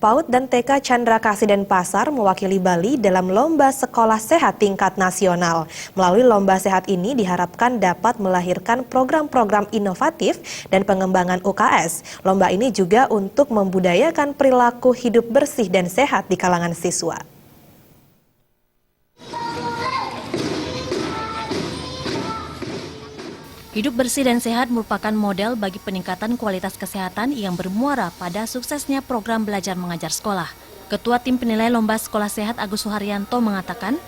PAUD dan TK Chandra Kasih Denpasar mewakili Bali dalam Lomba Sekolah Sehat tingkat nasional. Melalui lomba sehat ini diharapkan dapat melahirkan program-program inovatif dan pengembangan UKS. Lomba ini juga untuk membudayakan perilaku hidup bersih dan sehat di kalangan siswa. Hidup bersih dan sehat merupakan model bagi peningkatan kualitas kesehatan yang bermuara pada suksesnya program belajar mengajar sekolah. Ketua Tim Penilai Lomba Sekolah Sehat Agus Suharyanto mengatakan,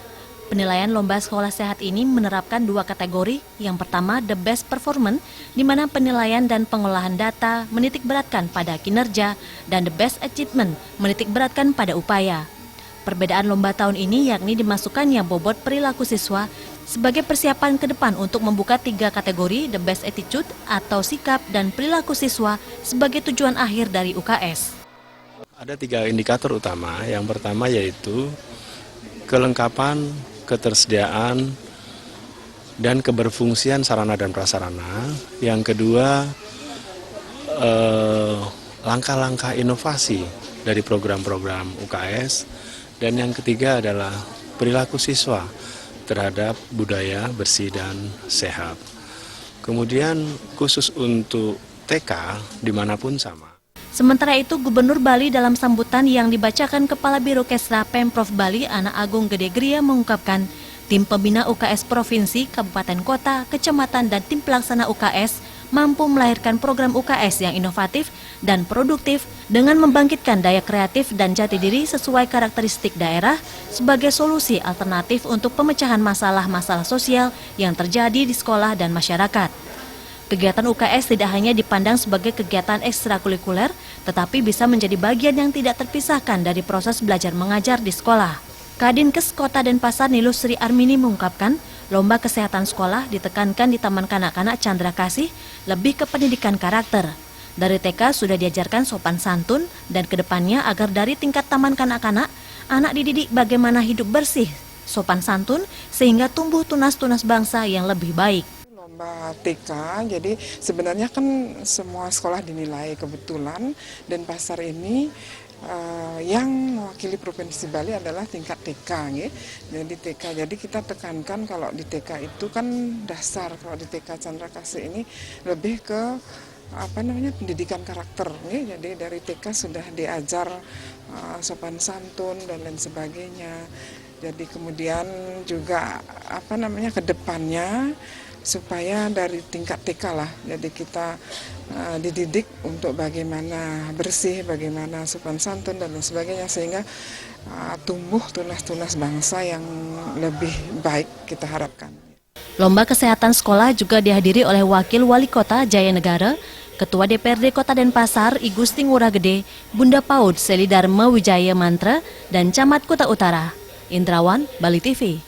penilaian Lomba Sekolah Sehat ini menerapkan dua kategori. Yang pertama, The Best Performance, di mana penilaian dan pengolahan data menitikberatkan pada kinerja, dan The Best Achievement, menitikberatkan pada upaya. Perbedaan lomba tahun ini yakni dimasukkannya bobot perilaku siswa sebagai persiapan ke depan untuk membuka tiga kategori The Best Attitude atau sikap dan perilaku siswa sebagai tujuan akhir dari UKS. Ada tiga indikator utama. Yang pertama yaitu kelengkapan, ketersediaan, dan keberfungsian sarana dan prasarana. Yang kedua, langkah-langkah inovasi dari program-program UKS. Dan yang ketiga adalah perilaku siswa terhadap budaya bersih dan sehat. Kemudian khusus untuk TK dimanapun sama. Sementara itu, Gubernur Bali dalam sambutan yang dibacakan Kepala Biro Kesra Pemprov Bali, Ana Agung Gede Gria mengungkapkan, tim pembina UKS Provinsi, Kabupaten Kota, Kecamatan, dan tim pelaksana UKS mampu melahirkan program UKS yang inovatif dan produktif dengan membangkitkan daya kreatif dan jati diri sesuai karakteristik daerah sebagai solusi alternatif untuk pemecahan masalah-masalah sosial yang terjadi di sekolah dan masyarakat. Kegiatan UKS tidak hanya dipandang sebagai kegiatan ekstrakurikuler, tetapi bisa menjadi bagian yang tidak terpisahkan dari proses belajar mengajar di sekolah. Kadinkes Kota Denpasar Nilus Sri Armini mengungkapkan, lomba kesehatan sekolah ditekankan di Taman Kanak-kanak Chandra Kasih lebih ke pendidikan karakter. Dari TK sudah diajarkan sopan santun dan kedepannya agar dari tingkat taman kanak-kanak, anak dididik bagaimana hidup bersih, sopan santun, sehingga tumbuh tunas-tunas bangsa yang lebih baik. Lomba TK, jadi sebenarnya kan semua sekolah dinilai. Kebetulan Denpasar ini yang mewakili Provinsi Bali adalah tingkat TK, ya. Jadi TK, jadi kita tekankan kalau di TK itu kan dasar, kalau di TK Chandra Kasih ini lebih ke pendidikan karakter, ya. Jadi dari TK sudah diajar sopan santun dan lain sebagainya. Jadi kemudian juga ke depannya supaya dari tingkat TK lah, jadi kita dididik untuk bagaimana bersih, bagaimana sopan santun dan lain sebagainya, sehingga tumbuh tunas-tunas bangsa yang lebih baik kita harapkan. Lomba kesehatan sekolah juga dihadiri oleh Wakil Wali Kota Jayanegara, Ketua DPRD Kota Denpasar I Gusti Ngurah Gede, Bunda PAUD Seli Dharma Wijaya Mantra, dan Camat Kuta Utara. Indrawan, Bali TV.